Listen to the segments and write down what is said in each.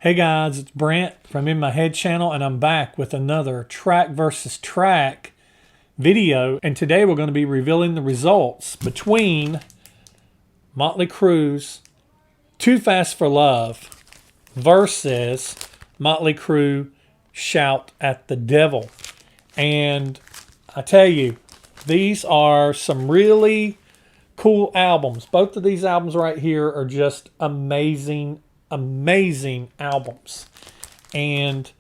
Hey guys, it's Brent from In My Head channel, and I'm back with another track versus track video. And today we're going to be revealing the results between Motley Crue's Too Fast for Love versus Motley Crue Shout at the Devil. And I tell you, these are some really cool albums. Both of these albums right here are just amazing albums. And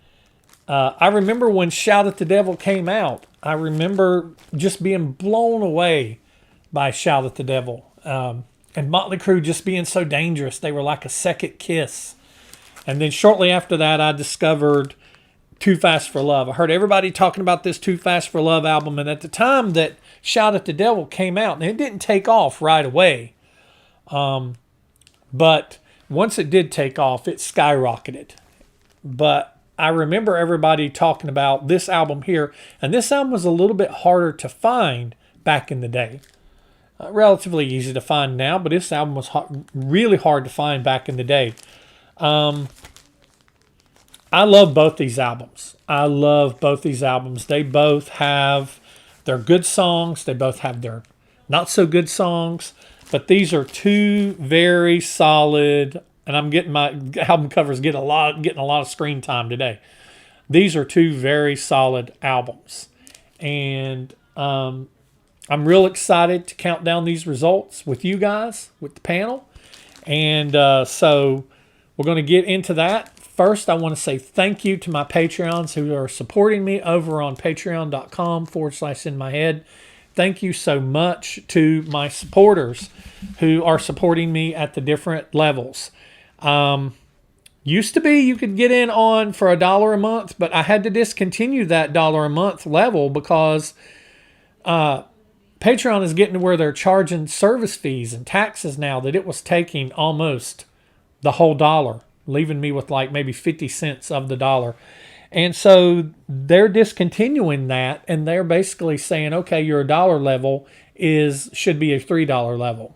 I remember when Shout at the Devil came out, I remember just being blown away by Shout at the Devil. And Motley Crue just being so dangerous. They were like a second Kiss. And then shortly after that, I discovered Too Fast for Love. I heard everybody talking about this Too Fast for Love album. And at the time that Shout at the Devil came out, and it didn't take off right away. But once it did take off, it skyrocketed. But I remember everybody talking about this album here. And this album was a little bit harder to find back in the day. Relatively easy to find now, but this album was really hard to find back in the day. I love both these albums. They both have their good songs. They both have their not so good songs. But these are two very solid, and I'm getting my album covers getting a lot of screen time today. These are two very solid albums, and I'm real excited to count down these results with you guys, with the panel, and so we're going to get into that. First, I want to say thank you to my Patreons who are supporting me over on patreon.com/inmyhead. Thank you so much to my supporters who are supporting me at the different levels. Used to be you could get in on for $1 a month, but I had to discontinue that $1 a month level because Patreon is getting to where they're charging service fees and taxes now that it was taking almost the whole dollar, leaving me with like maybe 50 cents of the dollar. And so they're discontinuing that, and they're basically saying, okay, your $1 level should be a $3 level.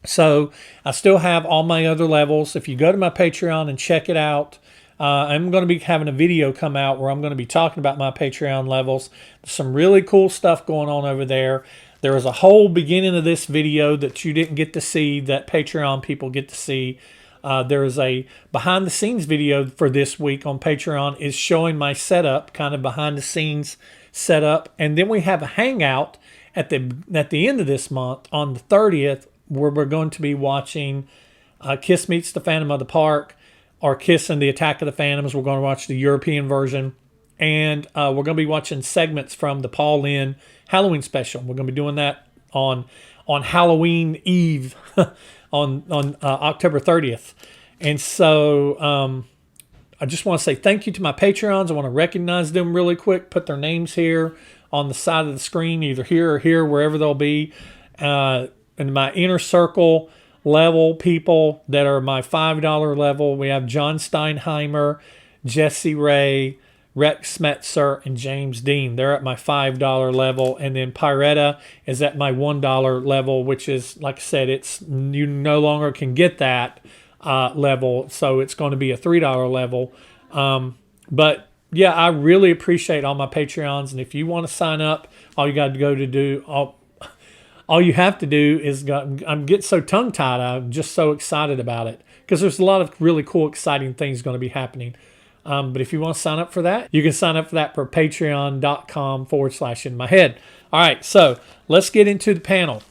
So I still have all my other levels. If you go to my Patreon and check it out, I'm going to be having a video come out where I'm going to be talking about my Patreon levels. There's some really cool stuff going on over there. There was a whole beginning of this video that you didn't get to see that Patreon people get to see. There is a behind the scenes video for this week on Patreon is showing my setup, kind of behind the scenes setup. And then we have a hangout at the end of this month on the 30th where we're going to be watching Kiss Meets the Phantom of the Park or Kiss and the Attack of the Phantoms. We're going to watch the European version. And we're going to be watching segments from the Paul Lynde Halloween special. We're going to be doing that on Halloween Eve on October 30th. And so I just want to say thank you to my Patreons. I want to recognize them really quick, put their names here on the side of the screen, either here or here, wherever they'll be. In my inner circle level people that are my $5 level, we have John Steinheimer, Jesse Ray, Rex Smetzer, and James Dean. They're at my $5 level. And then Pyretta is at my $1 level, which is, like I said, you no longer can get that level. So it's going to be a $3 level. But yeah, I really appreciate all my Patreons. And if you want to sign up, all you got to go to do, all you have to do is I'm getting so tongue-tied. I'm just so excited about it because there's a lot of really cool, exciting things going to be happening. But if you want to sign up for that, you can sign up for that for patreon.com/inmyhead. All right, so let's get into the panel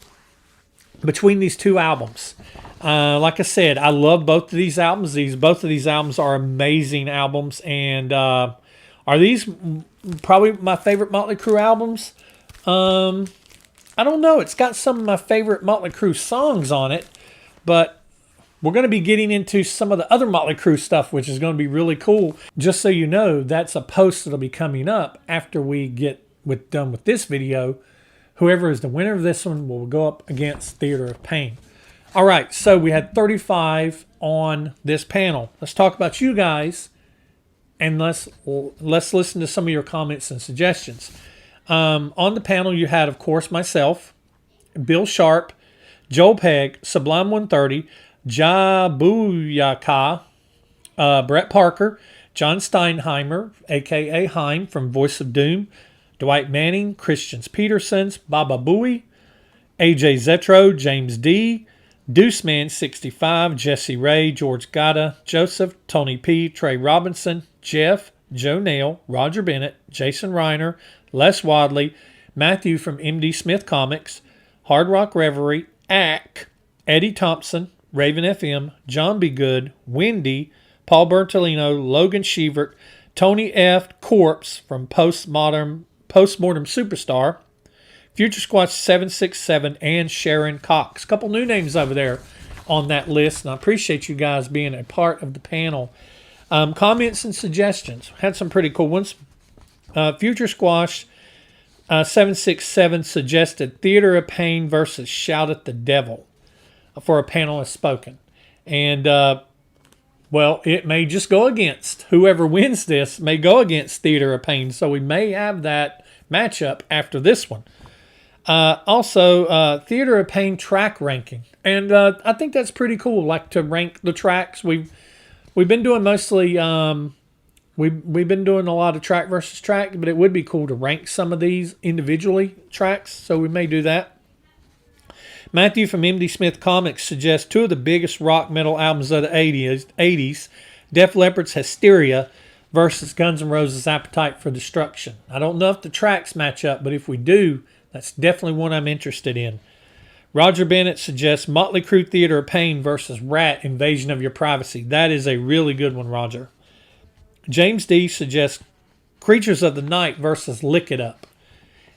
between these two albums. Like I said, I love both of these albums. Both of these albums are amazing albums. And are these probably my favorite Motley Crue albums? I don't know. It's got some of my favorite Motley Crue songs on it, but we're going to be getting into some of the other Motley Crue stuff, which is going to be really cool. Just so you know, that's a post that'll be coming up after we get done with this video. Whoever is the winner of this one will go up against Theater of Pain. All right, so we had 35 on this panel. Let's talk about you guys, and let's listen to some of your comments and suggestions. On the panel, you had, of course, myself, Bill Sharp, Joel Pegg, Sublime 130, Ja Booyaka, Brett Parker, John Steinheimer, a.k.a. Heim from Voice of Doom, Dwight Manning, Christian Petersons, Baba Booey, AJ Zetro, James D., Deuceman 65, Jesse Ray, George Gatta, Joseph, Tony P., Trey Robinson, Jeff, Joe Nail, Roger Bennett, Jason Reiner, Les Wadley, Matthew from MD Smith Comics, Hard Rock Reverie, Ack, Eddie Thompson, Raven FM, John B. Good, Wendy, Paul Bertolino, Logan Shevert, Tony F. Corpse from Postmortem Superstar, Future Squatch 767, and Sharon Cox. A couple new names over there on that list, and I appreciate you guys being a part of the panel. Comments and suggestions. Had some pretty cool ones. Future Squash 767 suggested Theater of Pain versus Shout at the Devil for a panelist spoken. And, well, it may just go against. Whoever wins this may go against Theater of Pain. So we may have that matchup after this one. Also, Theater of Pain track ranking. And I think that's pretty cool, like to rank the tracks. We've been doing mostly, we've been doing a lot of track versus track, but it would be cool to rank some of these individually tracks. So we may do that. Matthew from MD Smith Comics suggests two of the biggest rock metal albums of the 80s, Def Leppard's Hysteria versus Guns N' Roses' Appetite for Destruction. I don't know if the tracks match up, but if we do, that's definitely one I'm interested in. Roger Bennett suggests Motley Crue Theater of Pain versus Rat Invasion of Your Privacy. That is a really good one, Roger. James D suggests Creatures of the Night versus Lick It Up.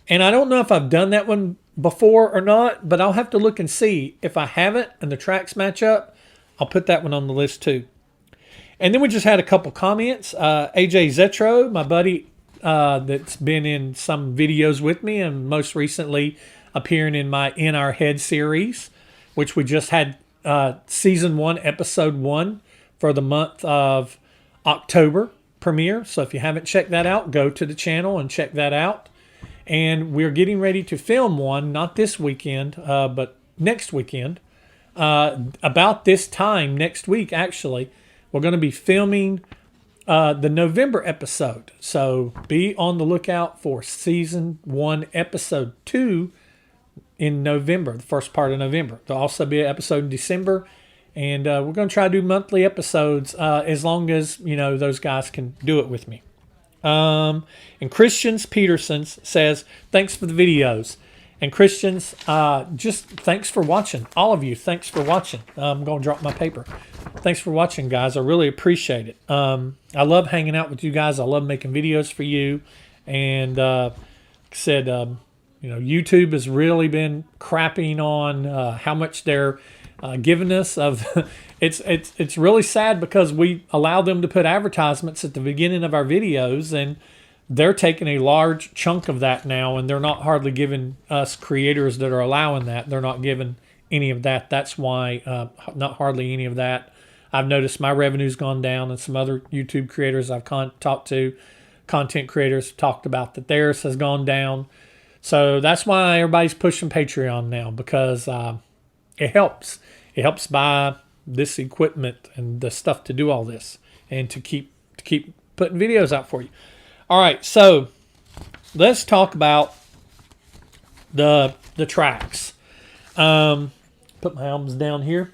And I don't know if I've done that one before or not, but I'll have to look and see. If I haven't and the tracks match up, I'll put that one on the list too. And then we just had a couple comments. AJ Zetro, my buddy that's been in some videos with me and most recently appearing in my In Our Head series, which we just had season 1, episode 1 for the month of October premiere. So if you haven't checked that out, go to the channel and check that out. And we're getting ready to film one, not this weekend, but next weekend. About this time next week, actually, we're going to be filming the November episode. So be on the lookout for season 1, episode 2 in November, the first part of November. There'll also be an episode in December. And we're going to try to do monthly episodes as long as, those guys can do it with me. And Christians Petersons says, thanks for the videos. And Christians, just thanks for watching. All of you, thanks for watching. I'm going to drop my paper. Thanks for watching, guys. I really appreciate it. I love hanging out with you guys. I love making videos for you. And like I said, YouTube has really been crapping on how much they're giving us of it's really sad because we allow them to put advertisements at the beginning of our videos, and they're taking a large chunk of that now, and they're not hardly giving us creators that are allowing that. They're not giving any of that. That's why not hardly any of that. I've noticed my revenue's gone down, and some other YouTube creators I've talked to, content creators, talked about that theirs has gone down. So that's why everybody's pushing Patreon now, because it helps. It helps buy this equipment and the stuff to do all this and to keep putting videos out for you. All right, so let's talk about the tracks. Put my albums down here.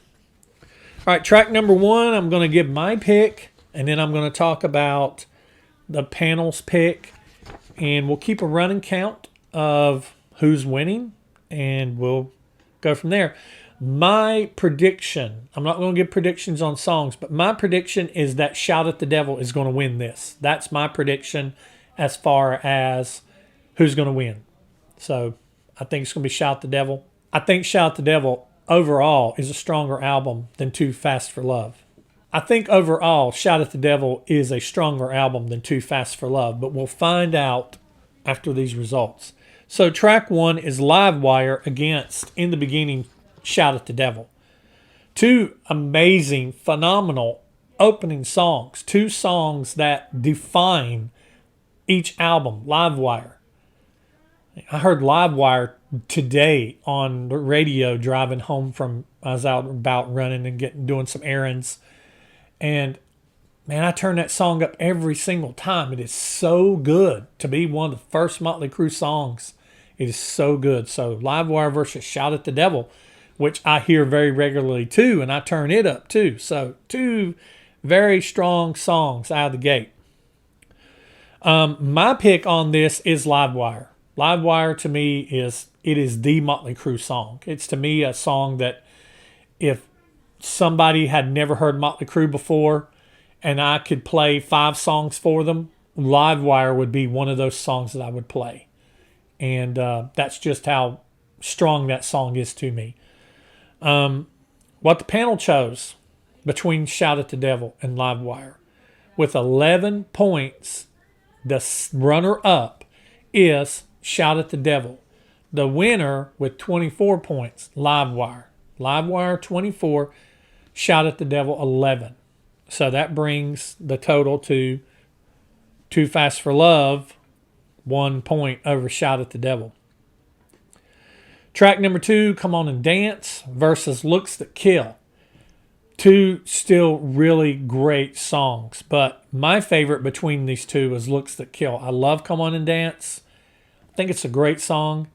All right, track number 1, I'm going to give my pick, and then I'm going to talk about the panel's pick, and we'll keep a running count of who's winning, and we'll go from there. My prediction, I'm not going to give predictions on songs, but my prediction is that Shout at the Devil is going to win this. That's my prediction as far as who's going to win. So I think it's going to be Shout at the Devil. I think Shout at the Devil overall is a stronger album than Too Fast for Love. I think overall Shout at the Devil is a stronger album than Too Fast for Love, but we'll find out after these results. So track 1 is Livewire against In the Beginning, Shout at the Devil. Two amazing, phenomenal opening songs. Two songs that define each album. Livewire. I heard Livewire today on the radio driving home from, I was out about running and doing some errands. And Man, I turn that song up every single time. It is so good to be one of the first Motley Crue songs. It is so good. So Livewire versus Shout at the Devil, which I hear very regularly too, and I turn it up too. So two very strong songs out of the gate. My pick on this is Livewire. Livewire to me is the Motley Crue song. It's to me a song that if somebody had never heard Motley Crue before and I could play 5 songs for them, Livewire would be one of those songs that I would play. And that's just how strong that song is to me. What the panel chose between Shout at the Devil and Livewire, with 11 points, the runner-up is Shout at the Devil. The winner with 24 points, Livewire. Livewire 24, Shout at the Devil 11. So that brings the total to Too Fast for Love, 1 point over Shout at the Devil. Track number 2, Come On and Dance versus Looks That Kill. 2 still really great songs, but my favorite between these 2 is Looks That Kill. I love Come On and Dance. I think it's a great song.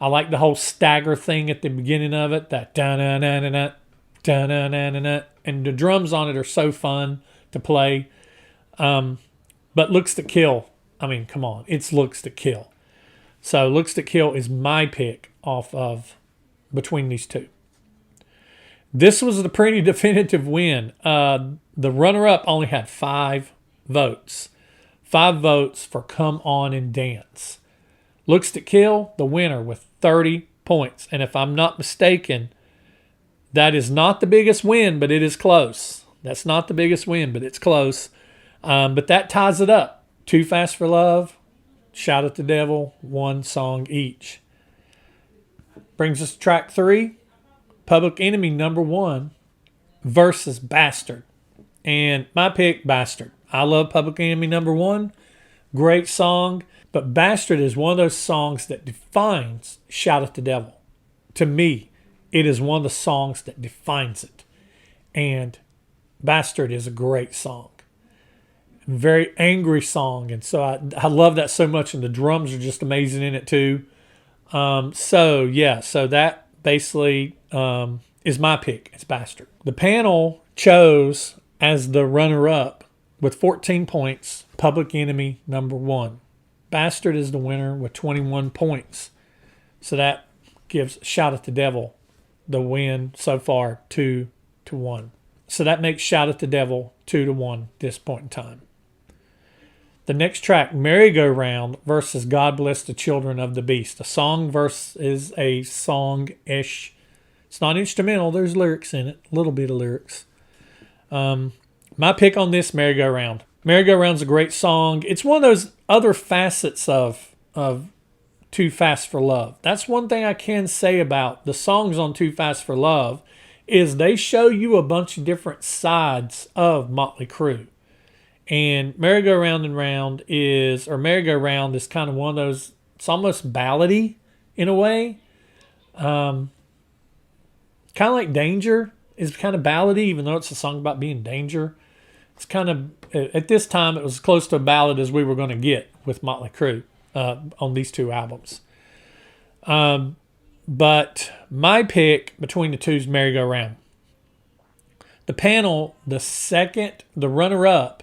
I like the whole stagger thing at the beginning of it, that da-na-na-na-na, da-na-na-na-na, and the drums on it are so fun to play. But Looks That Kill, I mean, come on, it's Looks That Kill. So Looks That Kill is my pick off of between these 2. This was a pretty definitive win. The runner-up only had 5 votes. 5 votes for Come On and Dance. Looks That Kill, the winner with 30 points. And if I'm not mistaken, that is not the biggest win, but it is close. That's not the biggest win, but it's close. But that ties it up. Too Fast for Love, Shout at the Devil, 1 song each. Brings us to track 3, Public Enemy number 1 versus Bastard. And my pick, Bastard. I love Public Enemy number 1. Great song. But Bastard is one of those songs that defines Shout at the Devil. To me, it is one of the songs that defines it. And Bastard is a great song. Very angry song. And so I love that so much. And the drums are just amazing in it too. So that basically is my pick. It's Bastard. The panel chose as the runner-up with 14 points, Public Enemy number 1. Bastard is the winner with 21 points. So that gives Shout at the Devil the win so far 2-1. So that makes Shout at the Devil 2-1 at this point in time. The next track, Merry-Go-Round versus God Bless the Children of the Beast. A song verse is a song-ish. It's not instrumental. There's lyrics in it. A little bit of lyrics. My pick on this, Merry-Go-Round. Merry-Go-Round's a great song. It's one of those other facets of Too Fast for Love. That's one thing I can say about the songs on Too Fast for Love is they show you a bunch of different sides of Motley Crue. And Merry-Go-Round and Round is kind of one of those, it's almost ballady in a way. Kind of like Danger is kind of ballady, even though it's a song about being danger. It's kind of, at this time, it was as close to a ballad as we were going to get with Motley Crue on these 2 albums. But my pick between the 2 is Merry-Go-Round. The panel, the runner-up,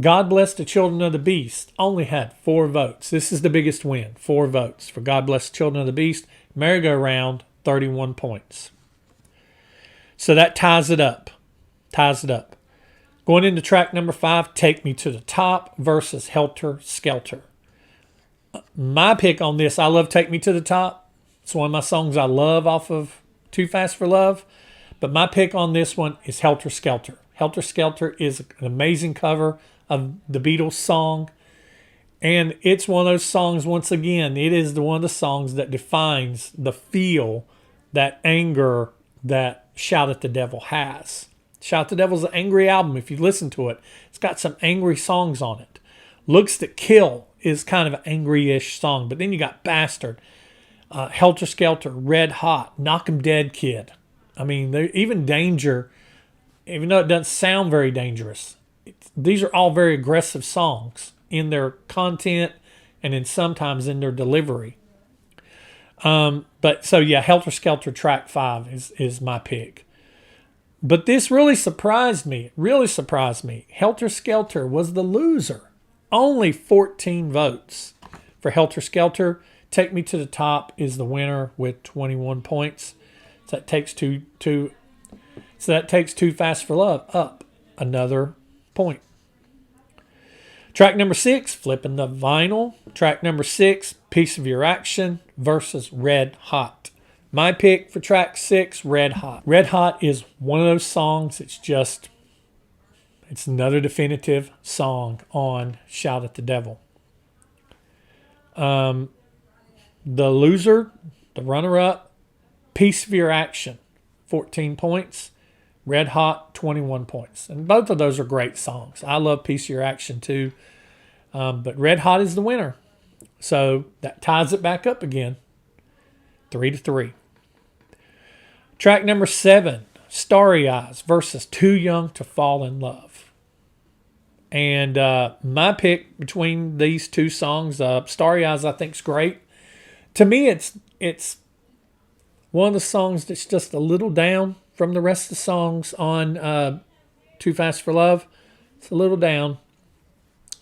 God Bless the Children of the Beast, only had 4 votes. This is the biggest win, 4 votes for God Bless the Children of the Beast. Merry-Go-Round, 31 points. So that ties it up. Going into track number 5, Take Me to the Top versus Helter Skelter. My pick on this, I love Take Me to the Top. It's one of my songs I love off of Too Fast for Love. But my pick on this one is Helter Skelter. Helter Skelter is an amazing cover of the Beatles song. And it's one of those songs, once again, it is one of the songs that defines the feel, that anger that Shout at the Devil has. Shout at the Devil's an angry album. If you listen to it, it's got some angry songs on it. Looks That Kill is kind of an angry-ish song. But then you got Bastard, Helter Skelter, Red Hot, Knock 'Em Dead Kid. I mean, even Danger, even though it doesn't sound very dangerous, these are all very aggressive songs in their content and in sometimes in their delivery. But so yeah, Helter Skelter track 5 is my pick. But this really surprised me. It really surprised me. Helter Skelter was the loser. Only 14 votes for Helter Skelter. Take Me to the Top is the winner with 21 points. So that takes Too Fast for Love up another point. Track number 6, Flipping the Vinyl. Track number 6, Piece of Your Action versus Red Hot. My pick for track 6, Red Hot. Red Hot is one of those songs, it's another definitive song on Shout at the Devil. The loser, the runner-up, Piece of Your Action, 14 points. Red Hot, 21 points. And both of those are great songs. I love Piece of Your Action too. But Red Hot is the winner. So that ties it back up again. 3-3. Track number 7, Starry Eyes versus Too Young to Fall in Love. And my pick between these two songs, Starry Eyes I think is great. To me, it's one of the songs that's just a little down from the rest of the songs on Too Fast for Love. It's a little down.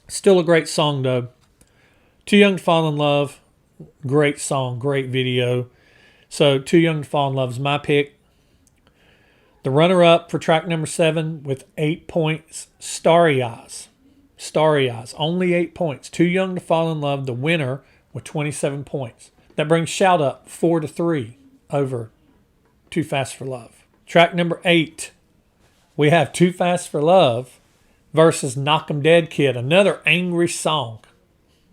Still a great song, though. Too Young to Fall in Love, great song, great video. So Too Young to Fall in Love is my pick. The runner-up for track number 7 with 8 points, Starry Eyes. Starry Eyes, only 8 points. Too Young to Fall in Love, the winner, with 27 points. That brings Shout up 4-3 over Too Fast for Love. Track number 8, we have Too Fast for Love versus Knock 'Em Dead Kid, another angry song.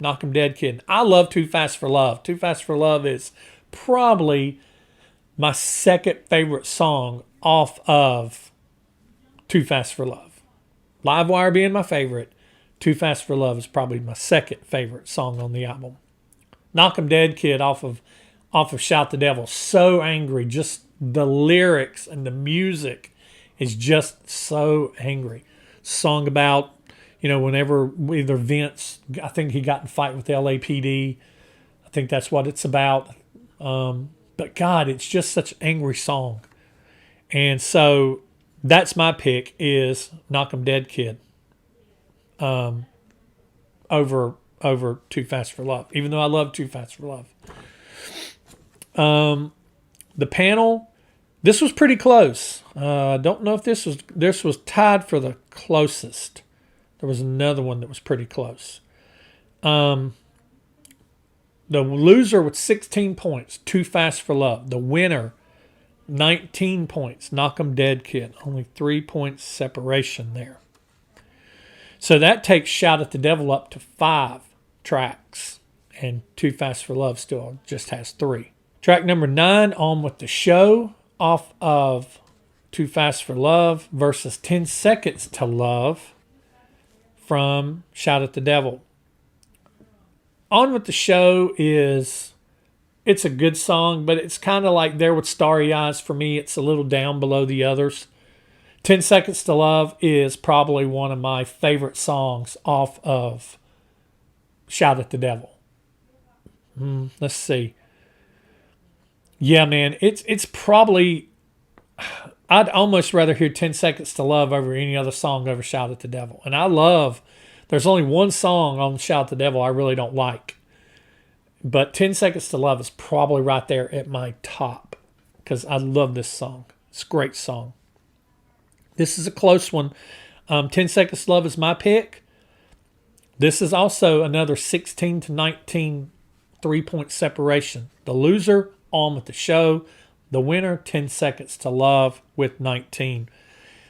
Knock 'Em Dead Kid. I love Too Fast for Love. Too Fast for Love is probably my second favorite song off of Too Fast for Love. Livewire being my favorite, Too Fast for Love is probably my second favorite song on the album. Knock 'Em Dead Kid off of Shout the Devil, so angry. Just the lyrics and the music is just so angry. Song about, whenever either Vince, I think he got in a fight with LAPD. I think that's what it's about. But God, it's just such an angry song. And so that's my pick is Knock 'Em Dead Kid over Too Fast for Love, even though I love Too Fast for Love. The panel, this was pretty close. I don't know if this was tied for the closest. There was another one that was pretty close. The loser with 16 points, Too Fast for Love. The winner, 19 points, Knock 'Em Dead Kid. Only 3 points separation there. So that takes Shout at the Devil up to 5 tracks. And Too Fast for Love still just has 3. Track number 9, On With the Show, off of Too Fast for Love versus 10 Seconds to Love from Shout at the Devil. On With the Show it's a good song, but it's kind of like there with Starry Eyes for me. It's a little down below the others. 10 Seconds to Love is probably one of my favorite songs off of Shout at the Devil. Let's see. Yeah, man, it's probably, I'd almost rather hear 10 Seconds to Love over any other song over Shout at the Devil. And there's only one song on Shout at the Devil I really don't like. But 10 Seconds to Love is probably right there at my top because I love this song. It's a great song. This is a close one. 10 Seconds to Love is my pick. This is also another 16-19 3-point separation. The loser, On With the Show. The winner, 10 Seconds to Love with 19.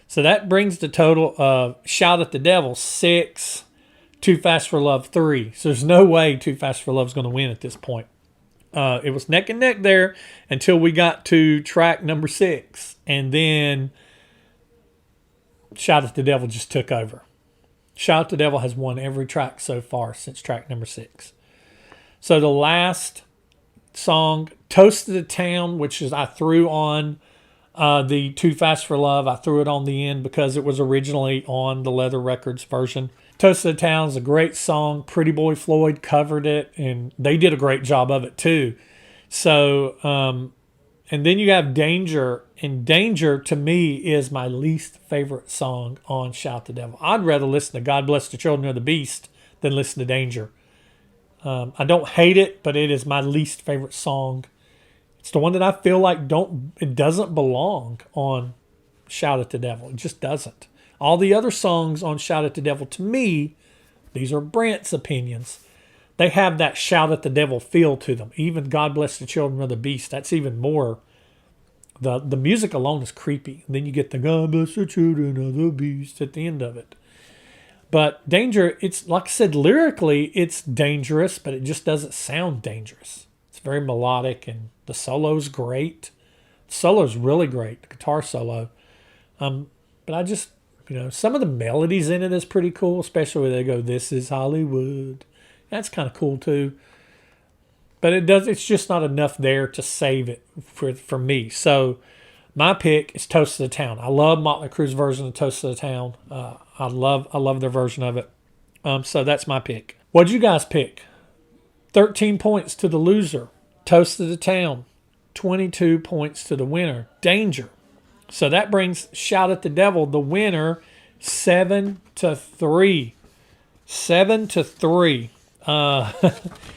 So that brings the total of Shout at the Devil 6, Too Fast for Love 3. So there's no way Too Fast for Love is going to win at this point. It was neck and neck there until we got to track number 6. And then Shout at the Devil just took over. Shout at the Devil has won every track so far since track number 6. So the last song, Toast of the Town, which is I threw on The Too Fast for Love, I threw it on the end because it was originally on the Leather Records version. Toast of the Town is a great song. Pretty Boy Floyd covered it, and they did a great job of it too. So, and then you have Danger, and Danger to me is my least favorite song on Shout the Devil. I'd rather listen to God Bless the Children of the Beast than listen to Danger. I don't hate it, but it is my least favorite song. It's the one that I feel like it doesn't belong on Shout at the Devil. It just doesn't. All the other songs on Shout at the Devil, to me, these are Brant's opinions. They have that Shout at the Devil feel to them. Even God Bless the Children of the Beast, that's even more. The music alone is creepy. And then you get the God Bless the Children of the Beast at the end of it. But Danger, it's like I said, lyrically, it's dangerous, but it just doesn't sound dangerous. It's very melodic, and the solo's great. The solo's really great, the guitar solo. But I just, some of the melodies in it is pretty cool, especially when they go, "This is Hollywood." That's kind of cool too. But it's just not enough there to save it for me. So my pick is Toast of the Town. I love Motley Crue's version of Toast of the Town. I love their version of it. So that's my pick. What'd you guys pick? 13 points to the loser. Toast of the Town. 22 points to the winner. Danger. So that brings Shout at the Devil, the winner, 7-3. 7-3.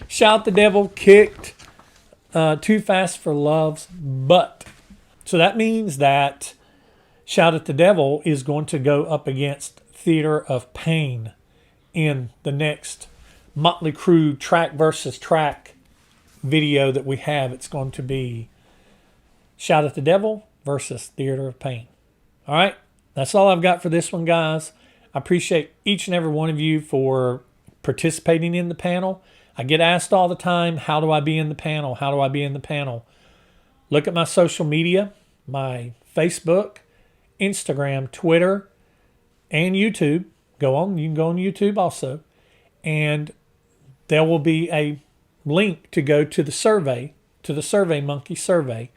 Shout the Devil kicked Too Fast for Love's butt. So that means that Shout at the Devil is going to go up against Theater of Pain in the next Motley Crue track versus track video that we have. It's going to be Shout at the Devil versus Theater of Pain. All right, that's all I've got for this one, guys. I appreciate each and every one of you for participating in the panel. I get asked all the time, how do I be in the panel? How do I be in the panel? Look at my social media, my Facebook, Instagram, Twitter, and YouTube. You can go on YouTube also. And there will be a link to go to the survey, to the Survey Monkey survey,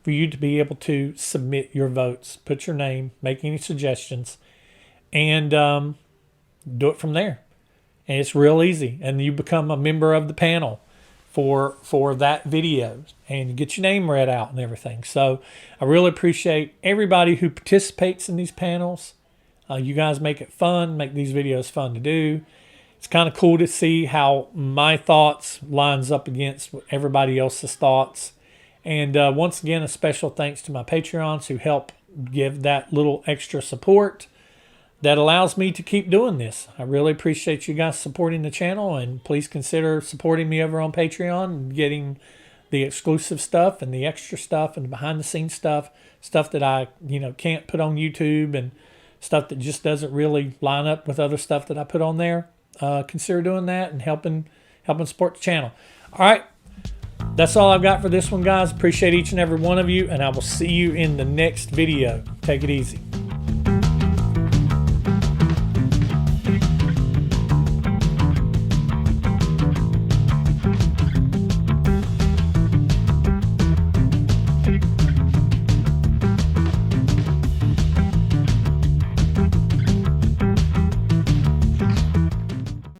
for you to be able to submit your votes, put your name, make any suggestions, and do it from there. And it's real easy. And you become a member of the panel for that video, and you get your name read out and everything. So I really appreciate everybody who participates in these panels. You guys make it fun, make these videos fun to do. It's kind of cool to see how my thoughts lines up against everybody else's thoughts. And once again, a special thanks to my Patreons who help give that little extra support that allows me to keep doing this. I really appreciate you guys supporting the channel, and please consider supporting me over on Patreon and getting the exclusive stuff and the extra stuff and the behind the scenes stuff that I, can't put on YouTube, and stuff that just doesn't really line up with other stuff that I put on there. Consider doing that and helping support the channel. All right. That's all I've got for this one, guys. Appreciate each and every one of you, and I will see you in the next video. Take it easy.